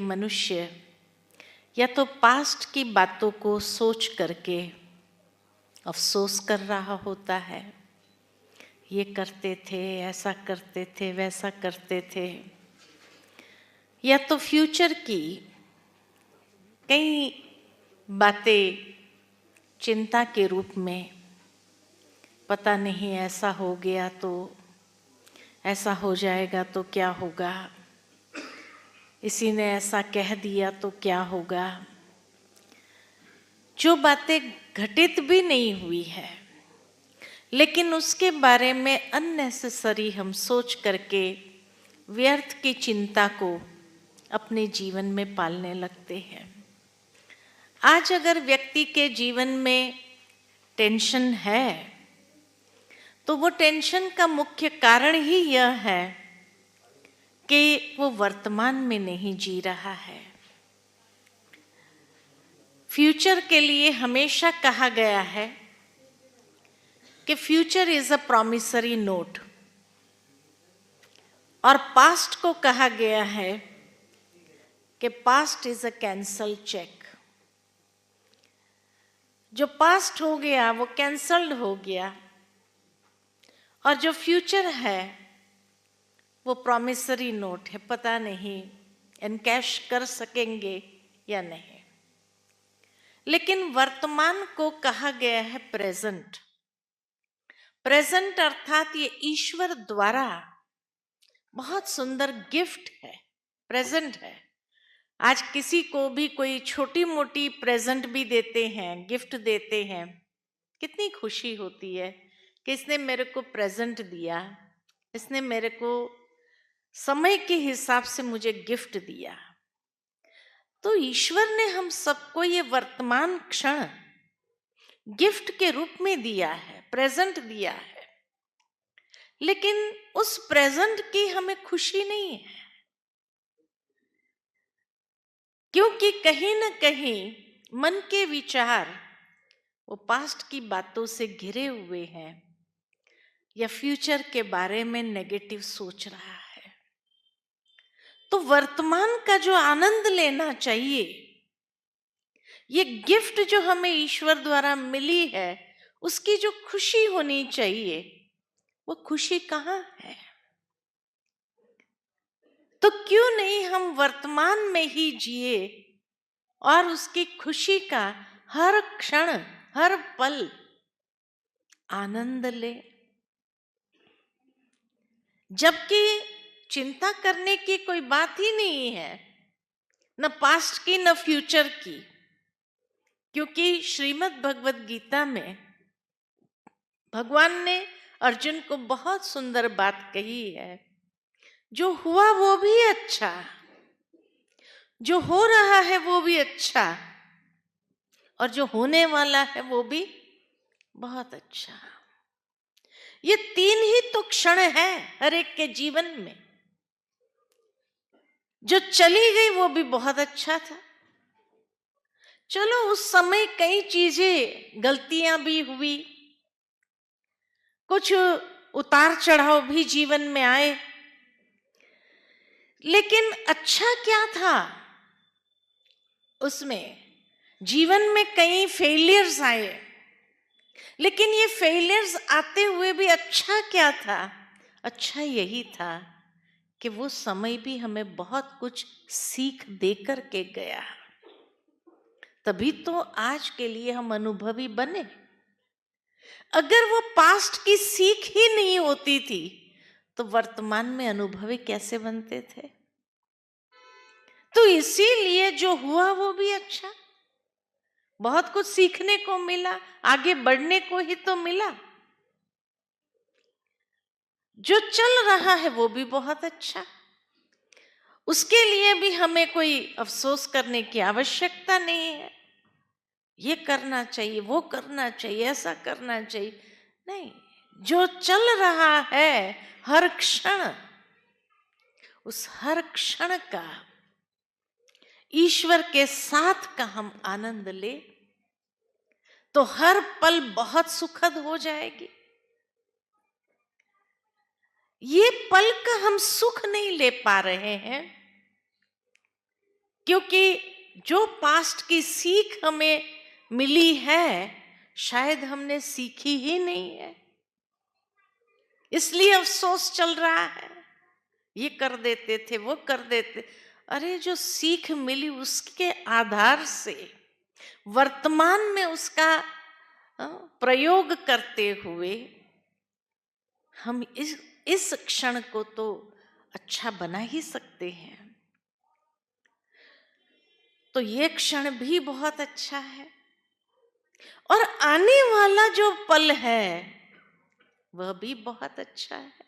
मनुष्य या तो पास्ट की बातों को सोच करके अफसोस कर रहा होता है, ये करते थे, ऐसा करते थे, वैसा करते थे, या तो फ्यूचर की कई बातें चिंता के रूप में, पता नहीं ऐसा हो गया तो, ऐसा हो जाएगा तो क्या होगा, इसी ने ऐसा कह दिया तो क्या होगा, जो बातें घटित भी नहीं हुई है लेकिन उसके बारे में अननेसेसरी हम सोच करके व्यर्थ की चिंता को अपने जीवन में पालने लगते हैं। आज अगर व्यक्ति के जीवन में टेंशन है तो वो टेंशन का मुख्य कारण ही यह है कि वो वर्तमान में नहीं जी रहा है। फ्यूचर के लिए हमेशा कहा गया है कि future is a promissory note, और पास्ट को कहा गया है कि past is a cancel cheque. जो पास्ट हो गया वो कैंसल्ड हो गया, और जो फ्यूचर है वो प्रॉमिसरी नोट है, पता नहीं एनकैश कर सकेंगे या नहीं। लेकिन वर्तमान को कहा गया है प्रेजेंट। प्रेजेंट अर्थात ये ईश्वर द्वारा बहुत सुंदर गिफ्ट है, प्रेजेंट है। आज किसी को भी कोई छोटी मोटी प्रेजेंट भी देते हैं, गिफ्ट देते हैं, कितनी खुशी होती है कि इसने मेरे को प्रेजेंट दिया, इसने मेरे को समय के हिसाब से मुझे गिफ्ट दिया। तो ईश्वर ने हम सबको ये वर्तमान क्षण गिफ्ट के रूप में दिया है, प्रेजेंट दिया है, लेकिन उस प्रेजेंट की हमें खुशी नहीं है, क्योंकि कहीं ना कहीं मन के विचार वो पास्ट की बातों से घिरे हुए हैं या फ्यूचर के बारे में नेगेटिव सोच रहा है। तो वर्तमान का जो आनंद लेना चाहिए, ये गिफ्ट जो हमें ईश्वर द्वारा मिली है, उसकी जो खुशी होनी चाहिए, वो खुशी कहाँ है? तो क्यों नहीं हम वर्तमान में ही जिए और उसकी खुशी का हर क्षण, हर पल आनंद ले। जबकि चिंता करने की कोई बात ही नहीं है, न पास्ट की न फ्यूचर की, क्योंकि श्रीमद् भगवद गीता में भगवान ने अर्जुन को बहुत सुंदर बात कही है, जो हुआ वो भी अच्छा, जो हो रहा है वो भी अच्छा, और जो होने वाला है वो भी बहुत अच्छा। ये तीन ही तो क्षण है हर एक के जीवन में। जो चली गई वो भी बहुत अच्छा था, चलो उस समय कई चीजें गलतियां भी हुई, कुछ उतार चढ़ाव भी जीवन में आए, लेकिन अच्छा क्या था उसमें? जीवन में कई फेलियर्स आए, लेकिन ये फेलियर्स आते हुए भी अच्छा क्या था? अच्छा यही था कि वो समय भी हमें बहुत कुछ सीख दे कर के गया, तभी तो आज के लिए हम अनुभवी बने। अगर वो पास्ट की सीख ही नहीं होती थी तो वर्तमान में अनुभवी कैसे बनते थे? तो इसीलिए जो हुआ वो भी अच्छा, बहुत कुछ सीखने को मिला, आगे बढ़ने को ही तो मिला। जो चल रहा है वो भी बहुत अच्छा, उसके लिए भी हमें कोई अफसोस करने की आवश्यकता नहीं है, ये करना चाहिए, वो करना चाहिए, ऐसा करना चाहिए, नहीं। जो चल रहा है हर क्षण, उस हर क्षण का, ईश्वर के साथ का हम आनंद ले तो हर पल बहुत सुखद हो जाएगी। ये पल का हम सुख नहीं ले पा रहे हैं क्योंकि जो पास्ट की सीख हमें मिली है शायद हमने सीखी ही नहीं है, इसलिए अफसोस चल रहा है। ये कर देते थे, वो कर देते। अरे जो सीख मिली उसके आधार से वर्तमान में उसका प्रयोग करते हुए हम इस क्षण को तो अच्छा बना ही सकते हैं। तो ये क्षण भी बहुत अच्छा है और आने वाला जो पल है वह भी बहुत अच्छा है,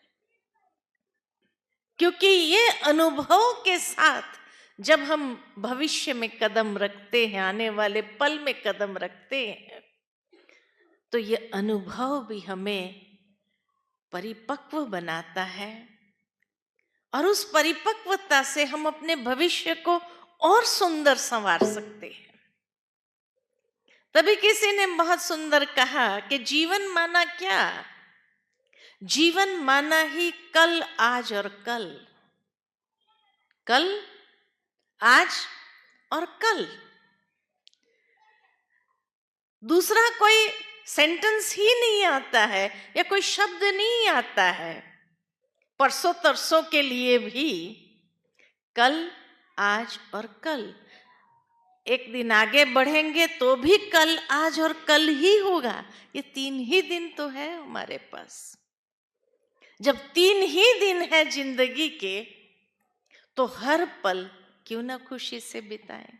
क्योंकि ये अनुभव के साथ जब हम भविष्य में कदम रखते हैं, आने वाले पल में कदम रखते हैं, तो ये अनुभव भी हमें परिपक्व बनाता है और उस परिपक्वता से हम अपने भविष्य को और सुंदर संवार सकते हैं। तभी किसी ने बहुत सुंदर कहा कि जीवन माना क्या? जीवन माना ही कल, आज और कल, कल, आज और कल। दूसरा कोई सेंटेंस ही नहीं आता है या कोई शब्द नहीं आता है। परसों तरसों के लिए भी कल, आज और कल। एक दिन आगे बढ़ेंगे तो भी कल, आज और कल ही होगा। ये 3 ही दिन तो है हमारे पास। जब 3 ही दिन है जिंदगी के, तो हर पल क्यों ना खुशी से बिताएं।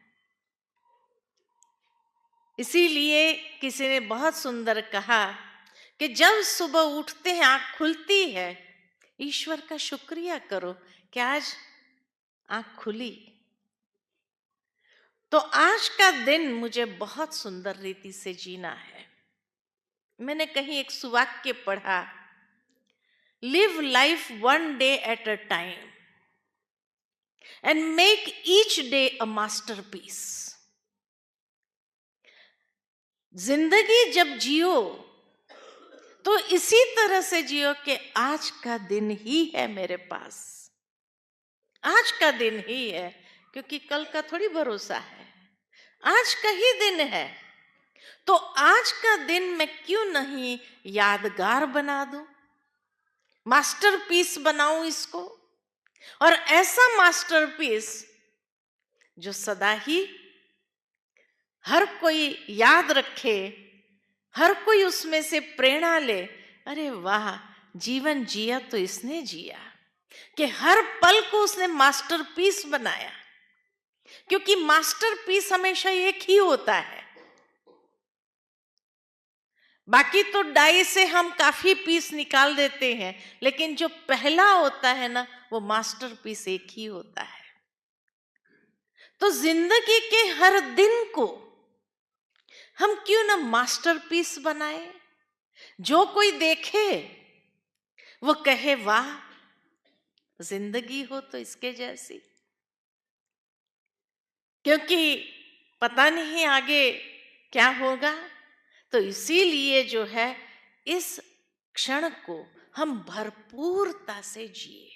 इसीलिए किसी ने बहुत सुंदर कहा कि जब सुबह उठते हैं, आंख खुलती है, ईश्वर का शुक्रिया करो कि आज आंख खुली। तो आज का दिन मुझे बहुत सुंदर रीति से जीना है। मैंने कहीं एक सुवाक्य पढ़ा, live life 1 day at a time and make each day a masterpiece। जिंदगी जब जियो तो इसी तरह से जियो कि आज का दिन ही है मेरे पास, आज का दिन ही है, क्योंकि कल का थोड़ी भरोसा है। आज का ही दिन है, तो आज का दिन मैं क्यों नहीं यादगार बना दूं, मास्टरपीस बनाऊं इसको। और ऐसा मास्टरपीस जो सदा ही हर कोई याद रखे, हर कोई उसमें से प्रेरणा ले। अरे वाह, जीवन जिया तो इसने जिया कि हर पल को उसने मास्टरपीस बनाया, क्योंकि मास्टरपीस हमेशा एक ही होता है। बाकी तो डाई से हम काफी पीस निकाल देते हैं, लेकिन जो पहला होता है ना, वो मास्टरपीस एक ही होता है। तो जिंदगी के हर दिन को हम क्यों ना मास्टरपीस बनाए, जो कोई देखे वो कहे वाह, जिंदगी हो तो इसके जैसी। क्योंकि पता नहीं आगे क्या होगा, तो इसीलिए जो है इस क्षण को हम भरपूरता से जिए,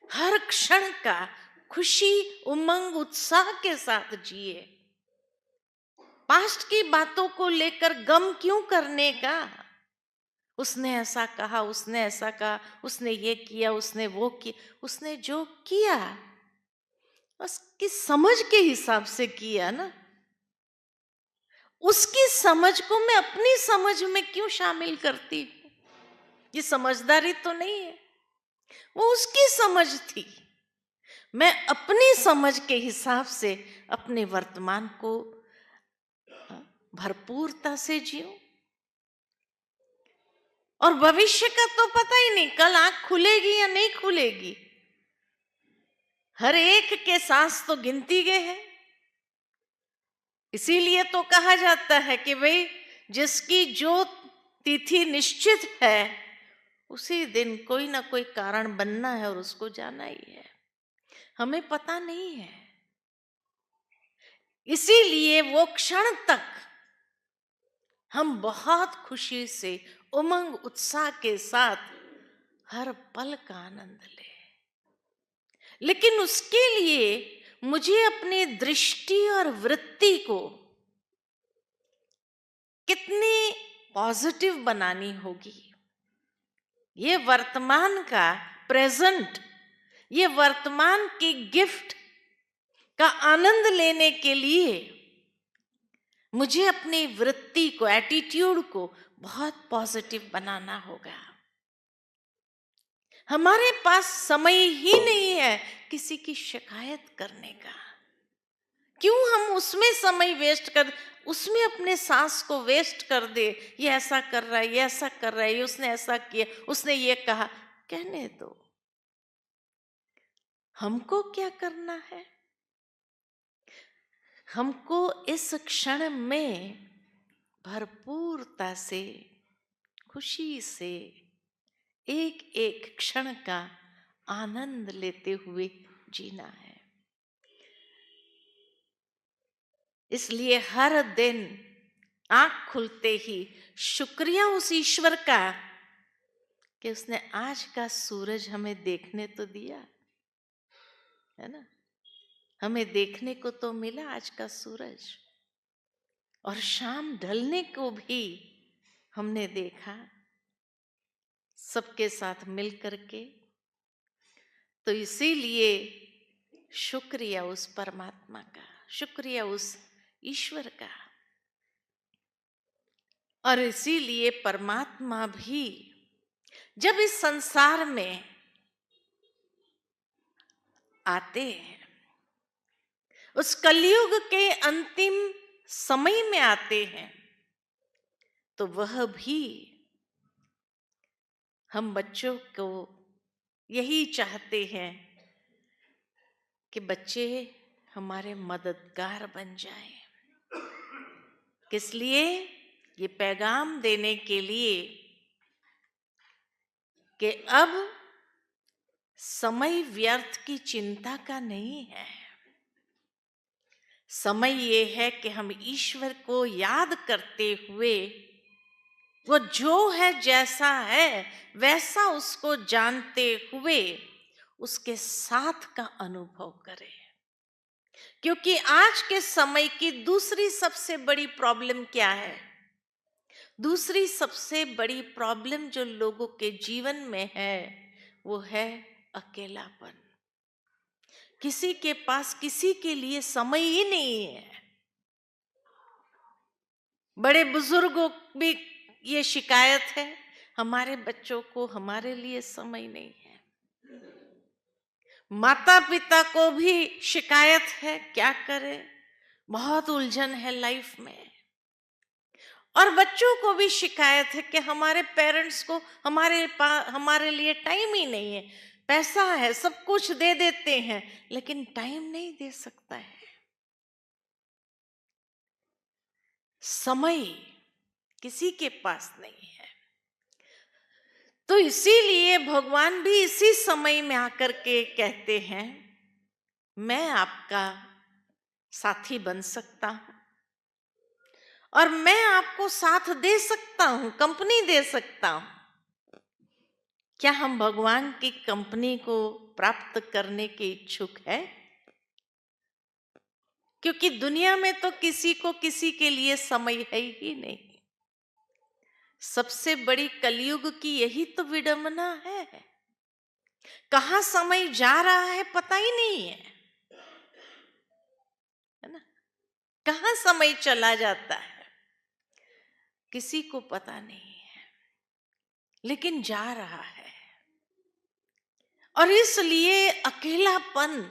हर क्षण का खुशी, उमंग, उत्साह के साथ जिए। पास्ट की बातों को लेकर गम क्यों करने का? उसने ऐसा कहा, उसने ऐसा कहा, उसने ये किया, उसने वो किया। उसने जो किया उसकी समझ के हिसाब से किया ना। उसकी समझ को मैं अपनी समझ में क्यों शामिल करती हूं? ये समझदारी तो नहीं है, वो उसकी समझ थी। मैं अपनी समझ के हिसाब से अपने वर्तमान को भरपूरता से जीऊं। और भविष्य का तो पता ही नहीं, कल आंख खुलेगी या नहीं खुलेगी। हर एक के सांस तो गिनती गए हैं। इसीलिए तो कहा जाता है कि भाई जिसकी जो तिथि निश्चित है, उसी दिन कोई ना कोई कारण बनना है और उसको जाना ही है। हमें पता नहीं है, इसीलिए वो क्षण तक हम बहुत खुशी से, उमंग, उत्साह के साथ हर पल का आनंद लें। लेकिन उसके लिए मुझे अपनी दृष्टि और वृत्ति को कितनी पॉजिटिव बनानी होगी। ये वर्तमान का, प्रेजेंट, ये वर्तमान की गिफ्ट का आनंद लेने के लिए मुझे अपनी वृत्ति को, एटीट्यूड को बहुत पॉजिटिव बनाना होगा। हमारे पास समय ही नहीं है किसी की शिकायत करने का। क्यों हम उसमें समय वेस्ट कर, उसमें अपने सांस को वेस्ट कर दे। ये ऐसा कर रहा है, ये ऐसा कर रहा है, ये उसने ऐसा किया, उसने ये कहा। कहने दो, हमको क्या करना है? हमको इस क्षण में भरपूरता से, खुशी से एक एक क्षण का आनंद लेते हुए जीना है। इसलिए हर दिन आंख खुलते ही शुक्रिया उस ईश्वर का कि उसने आज का सूरज हमें देखने तो दिया, है ना। हमें देखने को तो मिला आज का सूरज, और शाम ढलने को भी हमने देखा सबके साथ मिल करके। तो इसीलिए शुक्रिया उस परमात्मा का, शुक्रिया उस ईश्वर का। और इसीलिए परमात्मा भी जब इस संसार में आते हैं, उस कलयुग के अंतिम समय में आते हैं, तो वह भी हम बच्चों को यही चाहते हैं कि बच्चे हमारे मददगार बन जाएं। किस लिए? ये पैगाम देने के लिए कि अब समय व्यर्थ की चिंता का नहीं है। समय ये है कि हम ईश्वर को याद करते हुए, वो जो है, जैसा है वैसा उसको जानते हुए उसके साथ का अनुभव करें। क्योंकि आज के समय की दूसरी सबसे बड़ी प्रॉब्लम क्या है? दूसरी सबसे बड़ी प्रॉब्लम जो लोगों के जीवन में है वो है अकेलापन। किसी के पास किसी के लिए समय ही नहीं है। बड़े बुजुर्गों भी ये शिकायत है, हमारे बच्चों को हमारे लिए समय नहीं है। माता पिता को भी शिकायत है, क्या करें, बहुत उलझन है लाइफ में। और बच्चों को भी शिकायत है कि हमारे पेरेंट्स को हमारे लिए टाइम ही नहीं है। पैसा है, सब कुछ दे देते हैं, लेकिन टाइम नहीं दे सकता है। समय किसी के पास नहीं है। तो इसीलिए भगवान भी इसी समय में आकर के कहते हैं, मैं आपका साथी बन सकता हूं और मैं आपको साथ दे सकता हूं, कंपनी दे सकता हूं। क्या हम भगवान की कंपनी को प्राप्त करने के इच्छुक हैं? क्योंकि दुनिया में तो किसी को किसी के लिए समय है ही नहीं। सबसे बड़ी कलयुग की यही तो विडंबना है। कहां समय जा रहा है पता ही नहीं है ना। कहां समय चला जाता है किसी को पता नहीं है, लेकिन जा रहा है। और इसलिए अकेलापन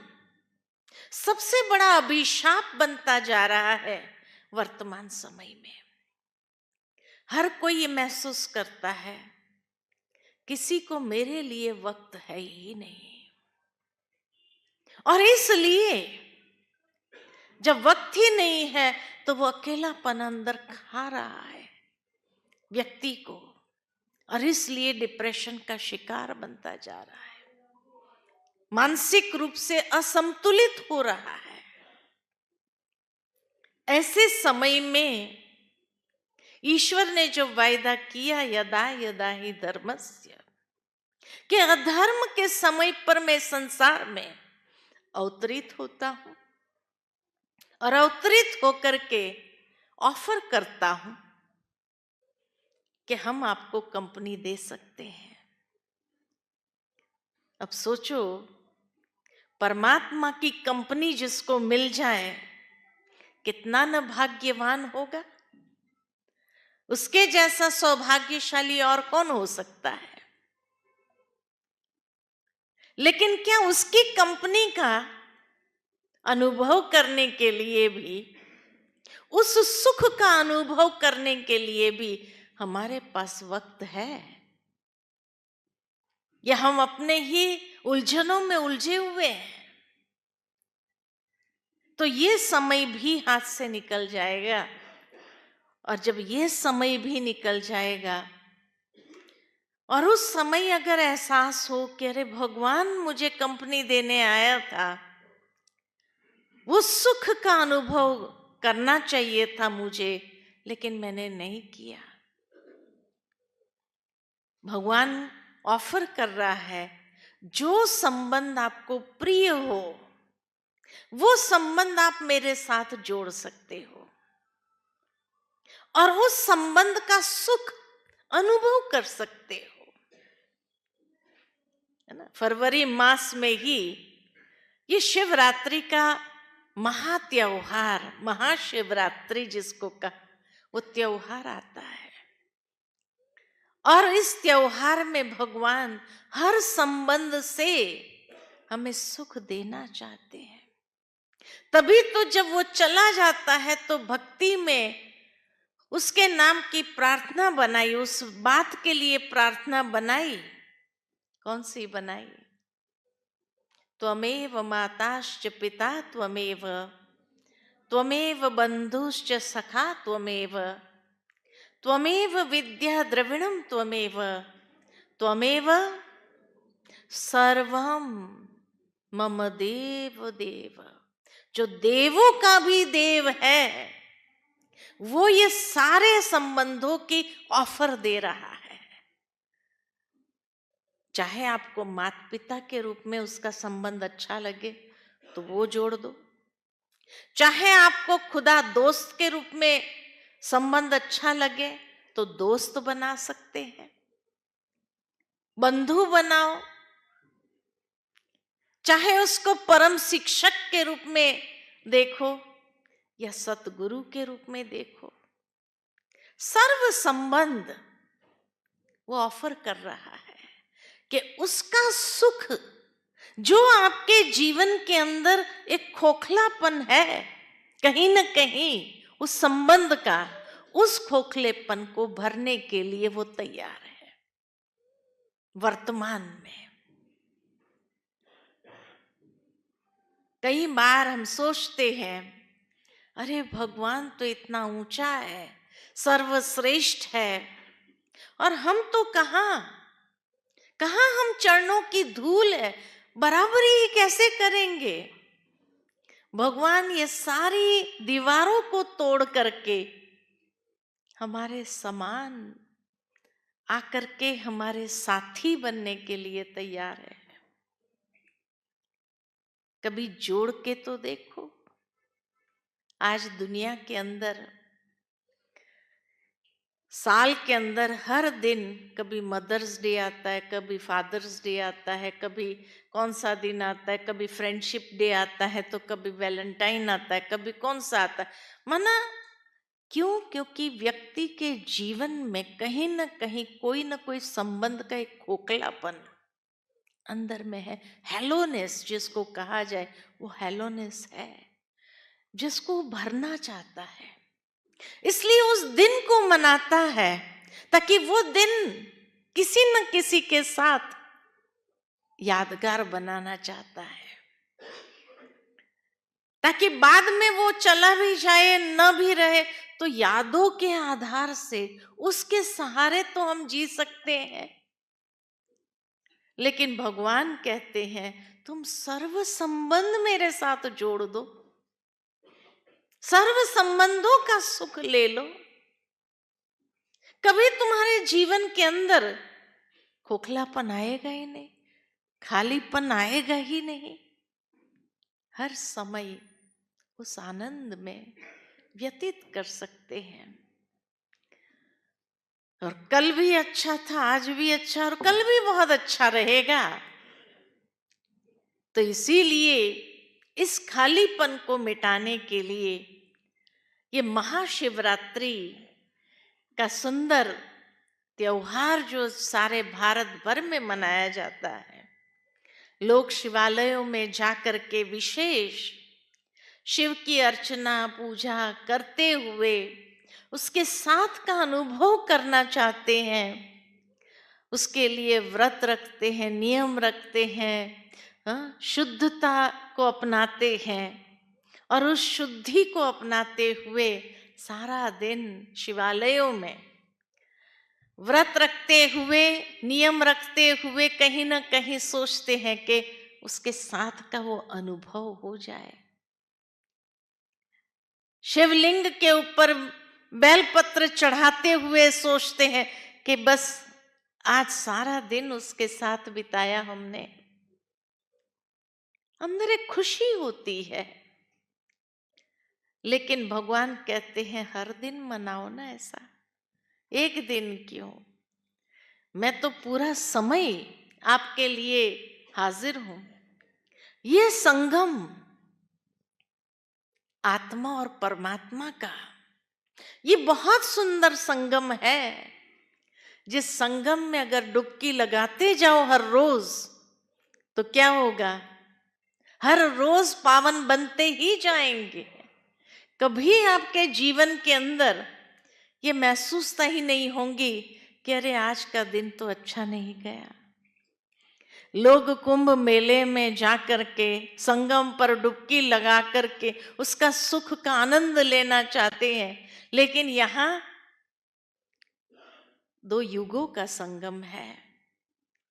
सबसे बड़ा अभिशाप बनता जा रहा है वर्तमान समय में। हर कोई ये महसूस करता है, किसी को मेरे लिए वक्त है ही नहीं। और इसलिए जब वक्त ही नहीं है तो वो अकेलापन अंदर खा रहा है व्यक्ति को, और इसलिए डिप्रेशन का शिकार बनता जा रहा है, मानसिक रूप से असंतुलित हो रहा है। ऐसे समय में ईश्वर ने जो वायदा किया, यदा यदा ही धर्मस्य, कि अधर्म के समय पर मैं संसार में अवतरित होता हूं, और अवतरित होकर के ऑफर करता हूं कि हम आपको कंपनी दे सकते हैं। अब सोचो, परमात्मा की कंपनी जिसको मिल जाए कितना न भाग्यवान होगा। उसके जैसा सौभाग्यशाली और कौन हो सकता है। लेकिन क्या उसकी कंपनी का अनुभव करने के लिए भी, उस सुख का अनुभव करने के लिए भी हमारे पास वक्त है? या हम अपने ही उलझनों में उलझे हुए हैं? तो ये समय भी हाथ से निकल जाएगा। और जब ये समय भी निकल जाएगा और उस समय अगर एहसास हो कि अरे भगवान मुझे कंपनी देने आया था, वो सुख का अनुभव करना चाहिए था मुझे, लेकिन मैंने नहीं किया। भगवान ऑफर कर रहा है, जो संबंध आपको प्रिय हो वो संबंध आप मेरे साथ जोड़ सकते हो और उस संबंध का सुख अनुभव कर सकते हो, है ना। फरवरी मास में ही ये शिवरात्रि का महात्योहार, महाशिवरात्रि जिसको कहा, वो त्योहार आता है। और इस त्योहार में भगवान हर संबंध से हमें सुख देना चाहते हैं। तभी तो जब वो चला जाता है तो भक्ति में उसके नाम की प्रार्थना बनाई, उस बात के लिए प्रार्थना बनाई। कौन सी बनाई? त्वमेव माताश्च पिता त्वमेव, त्वमेव बंधुश्च सखा त्वमेव, त्वमेव विद्या द्रविणम त्वमेव, त्वमेव सर्वम मम देव देव। जो देवों का भी देव है वो ये सारे संबंधों की ऑफर दे रहा है। चाहे आपको माता पिता के रूप में उसका संबंध अच्छा लगे तो वो जोड़ दो, चाहे आपको खुदा दोस्त के रूप में संबंध अच्छा लगे तो दोस्त बना सकते हैं, बंधु बनाओ, चाहे उसको परम शिक्षक के रूप में देखो या सतगुरु के रूप में देखो। सर्व संबंध वो ऑफर कर रहा है कि उसका सुख जो आपके जीवन के अंदर एक खोखलापन है कहीं ना कहीं, उस संबंध का, उस खोखलेपन को भरने के लिए वो तैयार है वर्तमान में। कई बार हम सोचते हैं अरे भगवान तो इतना ऊंचा है, सर्वश्रेष्ठ है, और हम तो कहाँ हम चरणों की धूल है, बराबरी ही कैसे करेंगे। भगवान ये सारी दीवारों को तोड़ करके हमारे समान आकर के हमारे साथी बनने के लिए तैयार है। कभी जोड़ के तो देखो। आज दुनिया के अंदर साल के अंदर हर दिन कभी मदर्स डे आता है, कभी फादर्स डे आता है, कभी कौन सा दिन आता है, कभी फ्रेंडशिप डे आता है, तो कभी वैलेंटाइन आता है, कभी कौन सा आता है। माना क्यों? क्योंकि व्यक्ति के जीवन में कहीं ना कहीं कोई ना कोई संबंध का एक खोखलापन अंदर में है। हेलोनेस जिसको कहा जाए वो हेलोनेस है, जिसको भरना चाहता है। इसलिए उस दिन को मनाता है ताकि वो दिन किसी न किसी के साथ यादगार बनाना चाहता है, ताकि बाद में वो चला भी जाए न भी रहे तो यादों के आधार से उसके सहारे तो हम जी सकते हैं। लेकिन भगवान कहते हैं तुम सर्व संबंध मेरे साथ जोड़ दो, सर्व संबंधों का सुख ले लो। कभी तुम्हारे जीवन के अंदर खोखलापन आएगा ही नहीं, खालीपन आएगा ही नहीं। हर समय उस आनंद में व्यतीत कर सकते हैं। और कल भी अच्छा था, आज भी अच्छा, और कल भी बहुत अच्छा रहेगा। तो इसीलिए इस खालीपन को मिटाने के लिए ये महाशिवरात्रि का सुंदर त्योहार जो सारे भारत भर में मनाया जाता है, लोग शिवालयों में जाकर के विशेष शिव की अर्चना पूजा करते हुए उसके साथ का अनुभव करना चाहते हैं, उसके लिए व्रत रखते हैं, नियम रखते हैं, शुद्धता को अपनाते हैं, और उस शुद्धि को अपनाते हुए सारा दिन शिवालयों में व्रत रखते हुए, नियम रखते हुए कहीं ना कहीं सोचते हैं कि उसके साथ का वो अनुभव हो जाए। शिवलिंग के ऊपर बेलपत्र चढ़ाते हुए सोचते हैं कि बस आज सारा दिन उसके साथ बिताया हमने। अंदर एक खुशी होती है, लेकिन भगवान कहते हैं हर दिन मनाओ ना ऐसा, एक दिन क्यों, मैं तो पूरा समय आपके लिए हाजिर हूं। ये संगम आत्मा और परमात्मा का, ये बहुत सुंदर संगम है, जिस संगम में अगर डुबकी लगाते जाओ हर रोज तो क्या होगा, हर रोज पावन बनते ही जाएंगे। कभी आपके जीवन के अंदर ये महसूसता ही नहीं होंगी कि अरे आज का दिन तो अच्छा नहीं गया। लोग कुंभ मेले में जाकर के संगम पर डुबकी लगा करके उसका सुख का आनंद लेना चाहते हैं, लेकिन यहाँ दो युगों का संगम है।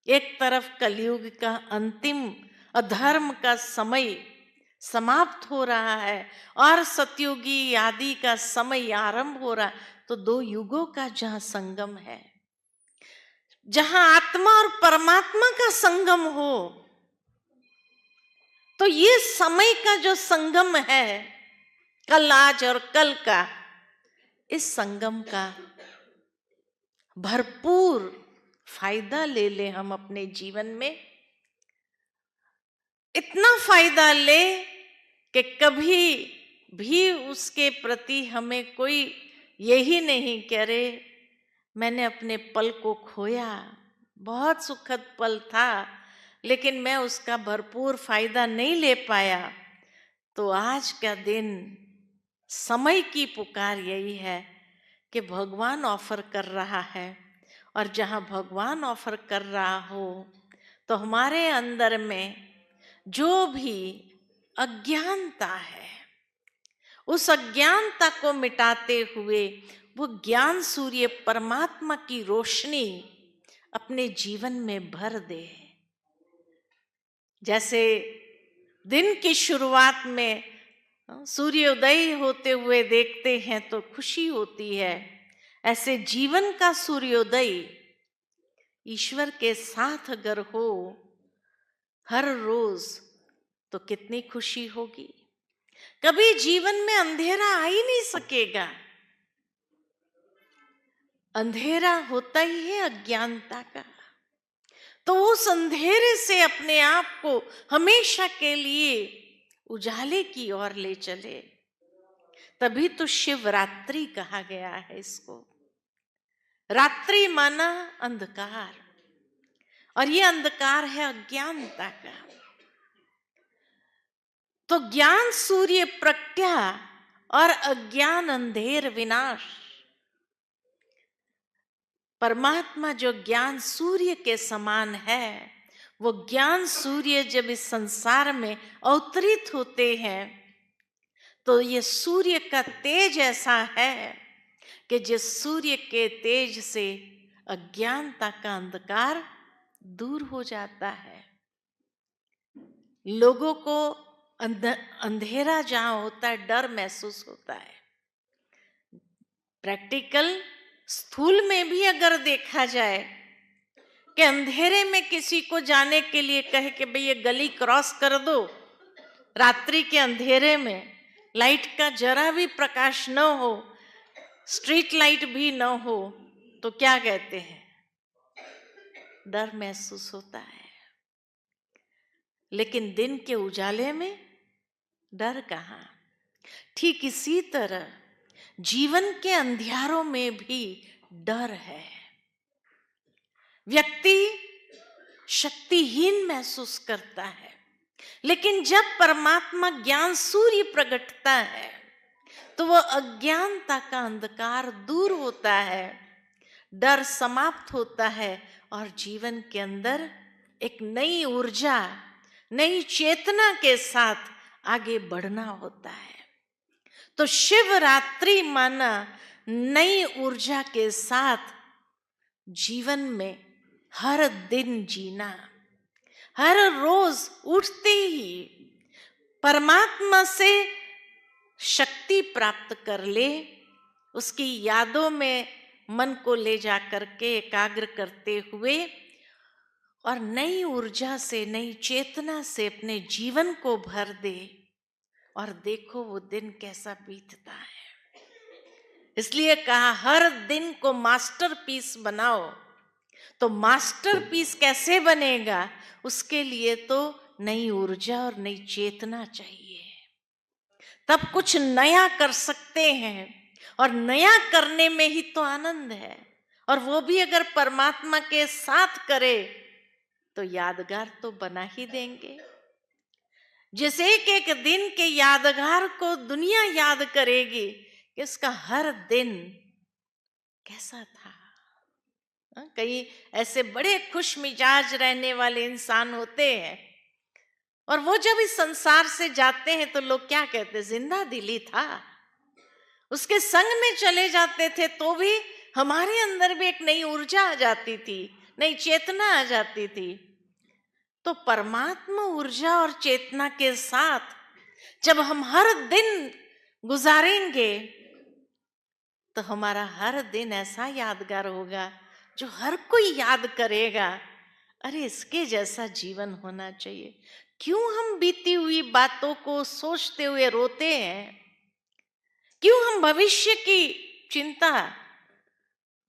एक तरफ कलयुग का अंतिम अधर्म का समय समाप्त हो रहा है और सतयुगी आदि का समय आरंभ हो रहा है, तो दो युगों का जहां संगम है, जहां आत्मा और परमात्मा का संगम हो, तो ये समय का जो संगम है, कल आज और कल का, इस संगम का भरपूर फायदा ले ले हम अपने जीवन में। इतना फायदा ले कि कभी भी उसके प्रति हमें कोई यही नहीं कह रहे मैंने अपने पल को खोया, बहुत सुखद पल था लेकिन मैं उसका भरपूर फायदा नहीं ले पाया। तो आज का दिन, समय की पुकार यही है कि भगवान ऑफर कर रहा है, और जहाँ भगवान ऑफर कर रहा हो तो हमारे अंदर में जो भी अज्ञानता है, उस अज्ञानता को मिटाते हुए वो ज्ञान सूर्य परमात्मा की रोशनी अपने जीवन में भर दे। जैसे दिन की शुरुआत में सूर्योदय होते हुए देखते हैं तो खुशी होती है, ऐसे जीवन का सूर्योदय ईश्वर के साथ अगर हो हर रोज तो कितनी खुशी होगी। कभी जीवन में अंधेरा आ ही नहीं सकेगा, अंधेरा होता ही है अज्ञानता का। तो उस अंधेरे से अपने आप को हमेशा के लिए उजाले की ओर ले चले, तभी तो शिवरात्रि कहा गया है इसको। रात्रि माना अंधकार, और ये अंधकार है अज्ञानता का। तो ज्ञान सूर्य प्रज्ञा और अज्ञान अंधेर विनाश। परमात्मा जो ज्ञान सूर्य के समान है, वो ज्ञान सूर्य जब इस संसार में अवतरित होते हैं तो ये सूर्य का तेज ऐसा है कि जिस सूर्य के तेज से अज्ञानता का अंधकार दूर हो जाता है। लोगों को अंधेरा जहां होता है डर महसूस होता है। प्रैक्टिकल स्थूल में भी अगर देखा जाए कि अंधेरे में किसी को जाने के लिए कहे कि भाई ये गली क्रॉस कर दो रात्रि के अंधेरे में, लाइट का जरा भी प्रकाश न हो, स्ट्रीट लाइट भी न हो, तो क्या कहते हैं? डर महसूस होता है। लेकिन दिन के उजाले में डर कहाँ? ठीक इसी तरह जीवन के अंधियारों में भी डर है। व्यक्ति शक्तिहीन महसूस करता है, लेकिन जब परमात्मा ज्ञान सूर्य प्रकटता है तो वह अज्ञानता का अंधकार दूर होता है, डर समाप्त होता है और जीवन के अंदर एक नई ऊर्जा, नई चेतना के साथ आगे बढ़ना होता है। तो शिवरात्रि माना नई ऊर्जा के साथ जीवन में हर दिन जीना, हर रोज उठते ही परमात्मा से शक्ति प्राप्त कर ले, उसकी यादों में मन को ले जा करके एकाग्र करते हुए और नई ऊर्जा से, नई चेतना से अपने जीवन को भर दे, और देखो वो दिन कैसा बीतता है। इसलिए कहा हर दिन को मास्टरपीस बनाओ। तो मास्टरपीस कैसे बनेगा? उसके लिए तो नई ऊर्जा और नई चेतना चाहिए, तब कुछ नया कर सकते हैं। और नया करने में ही तो आनंद है, और वो भी अगर परमात्मा के साथ करे तो यादगार तो बना ही देंगे। जिस एक एक दिन के यादगार को दुनिया याद करेगी कि इसका हर दिन कैसा था। कई ऐसे बड़े खुश मिजाज रहने वाले इंसान होते हैं, और वो जब इस संसार से जाते हैं तो लोग क्या कहते? जिंदा दिली था। उसके संग में चले जाते थे तो भी हमारे अंदर भी एक नई ऊर्जा आ जाती थी, नई चेतना आ जाती थी। तो परमात्मा ऊर्जा और चेतना के साथ जब हम हर दिन गुजारेंगे तो हमारा हर दिन ऐसा यादगार होगा जो हर कोई याद करेगा, अरे इसके जैसा जीवन होना चाहिए। क्यों हम बीती हुई बातों को सोचते हुए रोते हैं? क्यों हम भविष्य की चिंता,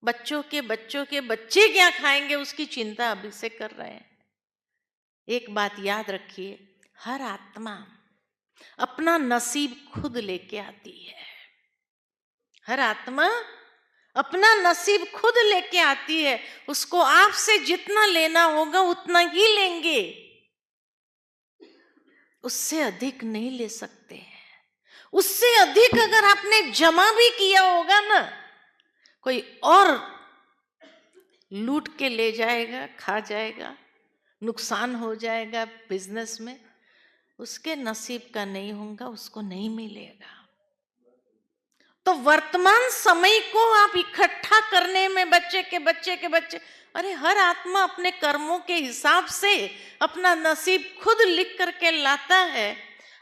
बच्चों के बच्चे क्या खाएंगे उसकी चिंता अभी से कर रहे हैं? एक बात याद रखिए, हर आत्मा अपना नसीब खुद लेके आती है। हर आत्मा अपना नसीब खुद लेके आती है। उसको आपसे जितना लेना होगा उतना ही लेंगे, उससे अधिक नहीं ले सकते हैं। उससे अधिक अगर आपने जमा भी किया होगा ना, कोई और लूट के ले जाएगा, खा जाएगा, नुकसान हो जाएगा बिजनेस में, उसके नसीब का नहीं होगा, उसको नहीं मिलेगा। तो वर्तमान समय को आप इकट्ठा करने में बच्चे के बच्चे, अरे हर आत्मा अपने कर्मों के हिसाब से अपना नसीब खुद लिख करके लाता है।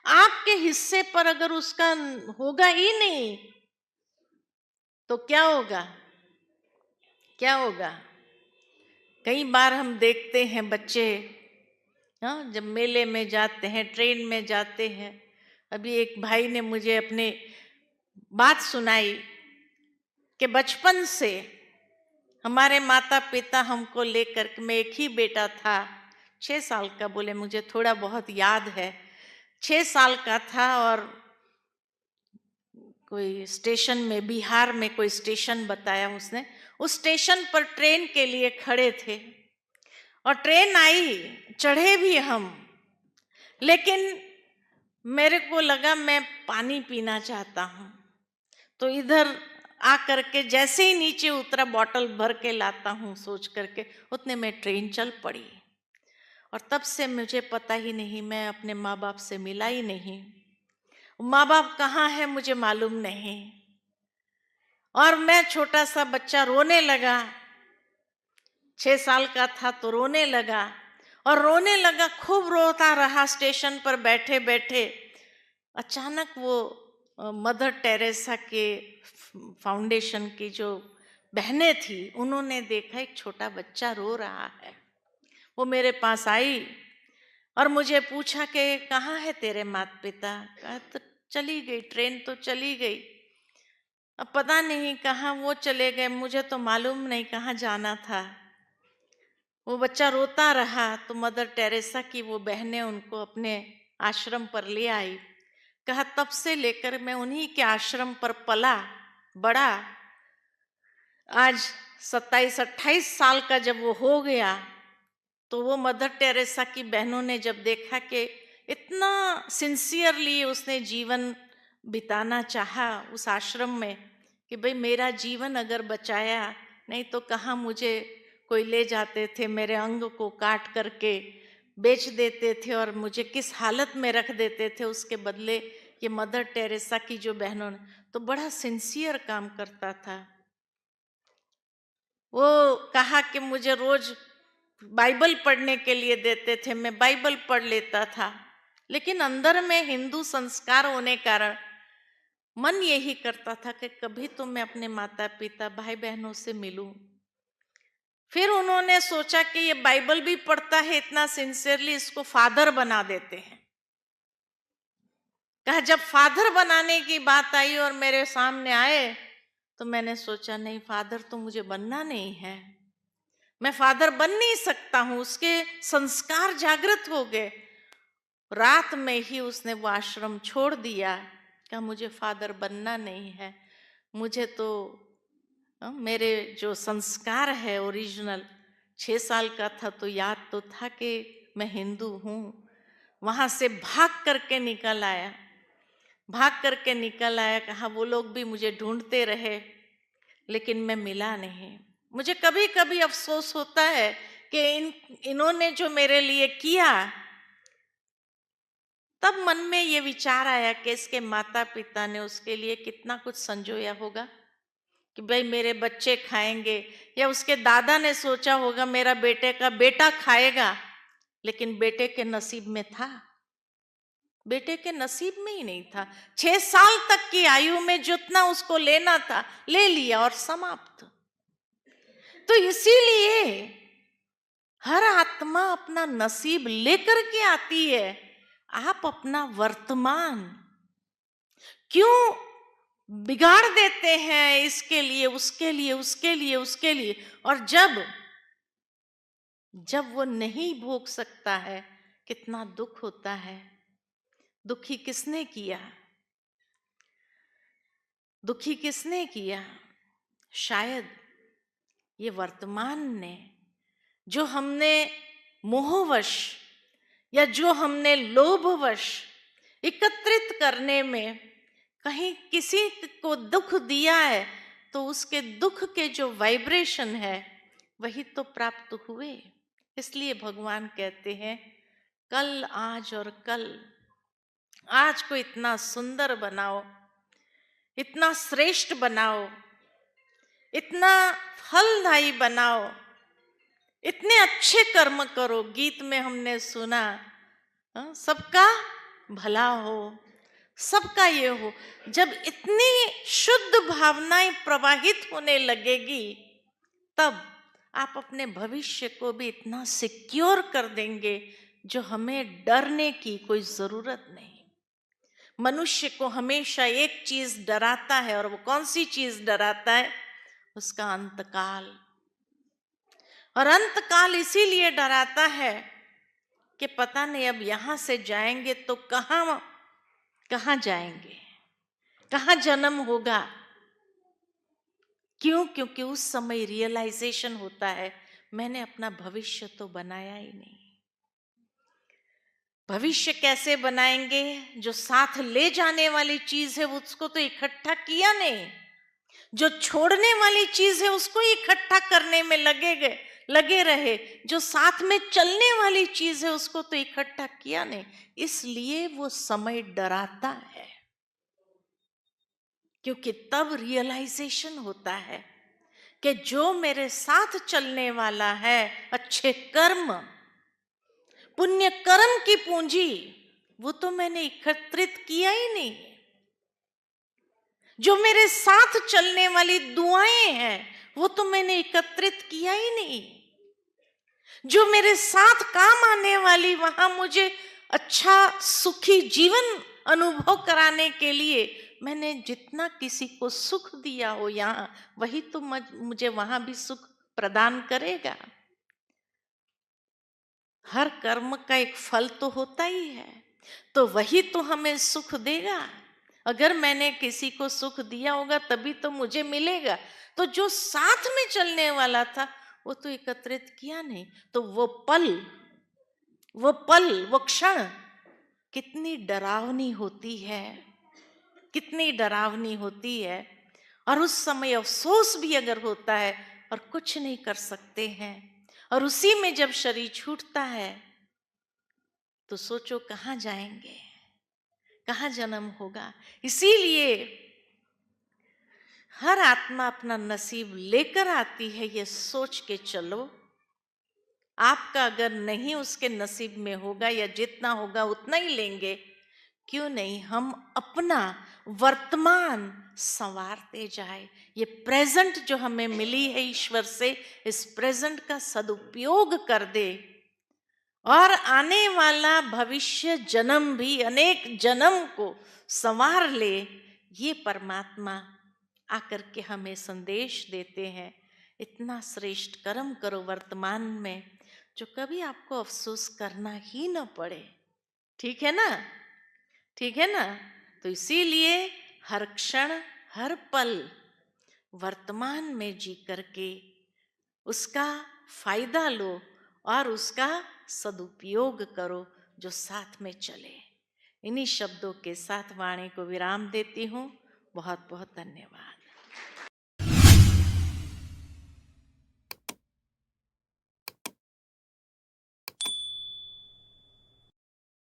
आपके हिस्से पर अगर उसका होगा ही नहीं तो क्या होगा? क्या होगा? कई बार हम देखते हैं बच्चे, हाँ, जब मेले में जाते हैं, ट्रेन में जाते हैं। अभी एक भाई ने मुझे अपने बात सुनाई कि बचपन से हमारे माता पिता हमको लेकर, मैं एक ही बेटा था, 6 साल का, बोले मुझे थोड़ा बहुत याद है, 6 साल का था, और कोई स्टेशन में, बिहार में कोई स्टेशन बताया उसने, उस स्टेशन पर ट्रेन के लिए खड़े थे और ट्रेन आई, चढ़े भी हम, लेकिन मेरे को लगा मैं पानी पीना चाहता हूँ, तो इधर आकर के जैसे ही नीचे उतरा, बॉटल भर के लाता हूँ सोच करके, उतने में ट्रेन चल पड़ी। और तब से मुझे पता ही नहीं, मैं अपने माँ बाप से मिला ही नहीं, माँ बाप कहाँ है मुझे मालूम नहीं। और मैं छोटा सा बच्चा रोने लगा, 6 साल का था तो रोने लगा, और रोने लगा, खूब रोता रहा स्टेशन पर बैठे बैठे। अचानक वो मदर टेरेसा के फाउंडेशन की जो बहनें थी, उन्होंने देखा एक छोटा बच्चा रो रहा है। वो मेरे पास आई और मुझे पूछा कि कहाँ है तेरे माता पिता? कहा तो चली गई, ट्रेन तो चली गई। अब पता नहीं कहाँ वो चले गए, मुझे तो मालूम नहीं कहाँ जाना था। वो बच्चा रोता रहा तो मदर टेरेसा की वो बहनें उनको अपने आश्रम पर ले आई। कहा तब से लेकर मैं उन्हीं के आश्रम पर पला बड़ा। आज 27-28 साल का जब वो हो गया तो वो मदर टेरेसा की बहनों ने जब देखा कि इतना सिंसियरली उसने जीवन बिताना चाहा उस आश्रम में, कि भाई मेरा जीवन अगर बचाया, नहीं तो कहाँ मुझे कोई ले जाते थे, मेरे अंग को काट करके बेच देते थे और मुझे किस हालत में रख देते थे। उसके बदले ये मदर टेरेसा की जो बहनों ने तो बड़ा सिंसियर काम करता था। वो कहा कि मुझे रोज बाइबल पढ़ने के लिए देते थे, मैं बाइबल पढ़ लेता था, लेकिन अंदर में हिंदू संस्कार होने कारण मन यही करता था कि कभी तो मैं अपने माता पिता भाई बहनों से मिलूं। फिर उन्होंने सोचा कि ये बाइबल भी पढ़ता है इतना सिंसियरली, इसको फादर बना देते हैं। कहा जब फादर बनाने की बात आई और मेरे सामने आए तो मैंने सोचा नहीं, फादर तो मुझे बनना नहीं है, मैं फादर बन नहीं सकता हूं। उसके संस्कार जागृत हो गए। रात में ही उसने वो आश्रम छोड़ दिया। कहा मुझे फादर बनना नहीं है, मुझे तो मेरे जो संस्कार है ओरिजिनल। 6 साल का था तो याद तो था कि मैं हिंदू हूँ। वहाँ से भाग करके निकल आया, भाग करके निकल आया। कहा वो लोग भी मुझे ढूंढते रहे लेकिन मैं मिला नहीं। मुझे कभी कभी अफसोस होता है कि इन्होंने जो मेरे लिए किया, तब मन में ये विचार आया कि इसके माता पिता ने उसके लिए कितना कुछ संजोया होगा कि भाई मेरे बच्चे खाएंगे, या उसके दादा ने सोचा होगा मेरा बेटे का बेटा खाएगा, लेकिन बेटे के नसीब में था, बेटे के नसीब में ही नहीं था। 6 साल तक की आयु में जितना उसको लेना था ले लिया और समाप्त। तो इसीलिए हर आत्मा अपना नसीब लेकर के आती है। आप अपना वर्तमान क्यों बिगाड़ देते हैं इसके लिए उसके लिए उसके लिए उसके लिए, और जब वो नहीं भोग सकता है कितना दुख होता है। दुखी किसने किया? दुखी किसने किया? शायद ये वर्तमान ने, जो हमने मोहवश या जो हमने लोभवश एकत्रित करने में कहीं किसी को दुख दिया है, तो उसके दुख के जो वाइब्रेशन है वही तो प्राप्त हुए। इसलिए भगवान कहते हैं कल आज और कल। आज को इतना सुंदर बनाओ, इतना श्रेष्ठ बनाओ, इतना फलदायी बनाओ, इतने अच्छे कर्म करो। गीत में हमने सुना सबका भला हो, सबका ये हो। जब इतनी शुद्ध भावनाएं प्रवाहित होने लगेगी, तब आप अपने भविष्य को भी इतना सिक्योर कर देंगे जो हमें डरने की कोई जरूरत नहीं। मनुष्य को हमेशा एक चीज डराता है, और वो कौन सी चीज डराता है? उसका अंतकाल। और अंतकाल इसीलिए डराता है कि पता नहीं अब यहां से जाएंगे तो कहां जाएंगे, कहां जन्म होगा। क्यों? क्योंकि उस समय रियलाइजेशन होता है मैंने अपना भविष्य तो बनाया ही नहीं। भविष्य कैसे बनाएंगे? जो साथ ले जाने वाली चीज है उसको तो इकट्ठा किया नहीं, जो छोड़ने वाली चीज है उसको इकट्ठा करने में लगे रहे। जो साथ में चलने वाली चीज है उसको तो इकट्ठा किया नहीं। इसलिए वो समय डराता है, क्योंकि तब रियलाइजेशन होता है कि जो मेरे साथ चलने वाला है, अच्छे कर्म पुण्य कर्म की पूंजी, वो तो मैंने एकत्रित किया ही नहीं। जो मेरे साथ चलने वाली दुआएं हैं वो तो मैंने एकत्रित किया ही नहीं। जो मेरे साथ काम आने वाली, वहां मुझे अच्छा सुखी जीवन अनुभव कराने के लिए मैंने जितना किसी को सुख दिया हो यहाँ, वही तो मुझे वहां भी सुख प्रदान करेगा। हर कर्म का एक फल तो होता ही है, तो वही तो हमें सुख देगा। अगर मैंने किसी को सुख दिया होगा तभी तो मुझे मिलेगा। तो जो साथ में चलने वाला था वो तो एकत्रित किया नहीं, तो वो क्षण कितनी डरावनी होती है, कितनी डरावनी होती है। और उस समय अफसोस भी अगर होता है और कुछ नहीं कर सकते हैं, और उसी में जब शरीर छूटता है तो सोचो कहाँ जाएंगे, कहाँ जन्म होगा। इसीलिए हर आत्मा अपना नसीब लेकर आती है, ये सोच के चलो। आपका अगर नहीं उसके नसीब में होगा या जितना होगा उतना ही लेंगे, क्यों नहीं हम अपना वर्तमान संवारते जाए। ये प्रेजेंट जो हमें मिली है ईश्वर से, इस प्रेजेंट का सदुपयोग कर दे, और आने वाला भविष्य जन्म भी अनेक जन्म को संवार ले। ये परमात्मा आकर के हमें संदेश देते हैं। इतना श्रेष्ठ कर्म करो वर्तमान में, जो कभी आपको अफसोस करना ही न पड़े। ठीक है ना, ठीक है ना। तो इसीलिए हर क्षण हर पल वर्तमान में जी करके उसका फायदा लो और उसका सदुपयोग करो, जो साथ में चले। इन्हीं शब्दों के साथ वाणी को विराम देती हूँ। बहुत बहुत धन्यवाद।